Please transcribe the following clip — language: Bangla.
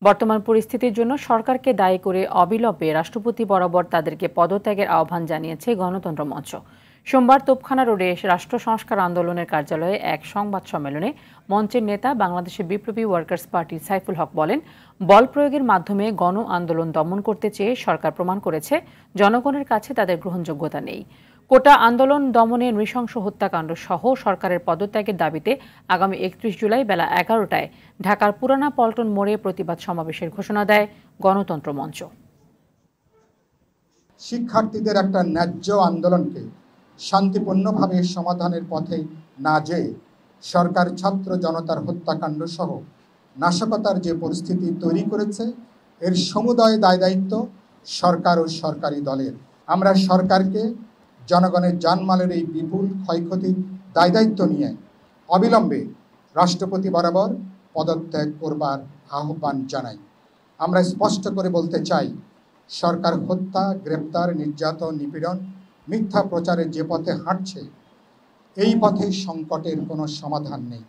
বর্তমান পরিস্থিতির জন্য সরকারকে দায়ী করে অবিলম্বে রাষ্ট্রপতি বরাবর তাদেরকে পদত্যাগের আহ্বান জানিয়েছে গণতন্ত্র মঞ্চ। সোমবার তোপখানা রোডে রাষ্ট্র সংস্কার আন্দোলনের কার্যালয়ে এক সংবাদ সম্মেলনে মঞ্চের নেতা বাংলাদেশের বিপ্লবী ওয়ার্কার্স পার্টির সাইফুল হক বলেন, বল প্রয়োগের মাধ্যমে গণ আন্দোলন দমন করতে চেয়ে সরকার প্রমাণ করেছে জনগণের কাছে তাদের গ্রহণযোগ্যতা নেই। কোটা আন্দোলন দমনে নৃশংস হত্যাকাণ্ড সহ সরকারের পদত্যাগের দাবিতে আগামী ৩১ জুলাই বেলা ১১টায় ঢাকার পুরানা পল্টন মোড়ে প্রতিবাদ সমাবেশের ঘোষণা দেয় গণতন্ত্র মঞ্চ। শিক্ষার্থীদের একটা ন্যায্য আন্দোলনকে শান্তিপূর্ণভাবে সমাধানের পথে না যেয়ে সরকার ছাত্র জনতার হত্যাকাণ্ড সহ নাশকতার যে পরিস্থিতি তৈরি করেছে, এর সমুদয় দায় দায়িত্ব সরকার ও সরকারি দলের। আমরা সরকারকে জনগণের জানমালের এই বিপুল ক্ষয়ক্ষতির দায় দায়িত্ব নিয়ে অবিলম্বে রাষ্ট্রপতি বরাবর পদত্যাগ করবার আহ্বান জানাই। আমরা স্পষ্ট করে বলতে চাই, সরকার হত্যা, গ্রেপ্তার, নির্যাতন, নিপীড়ন, মিথ্যা প্রচারের যে পথে হাঁটছে, এই পথে সংকটের কোনো সমাধান নেই।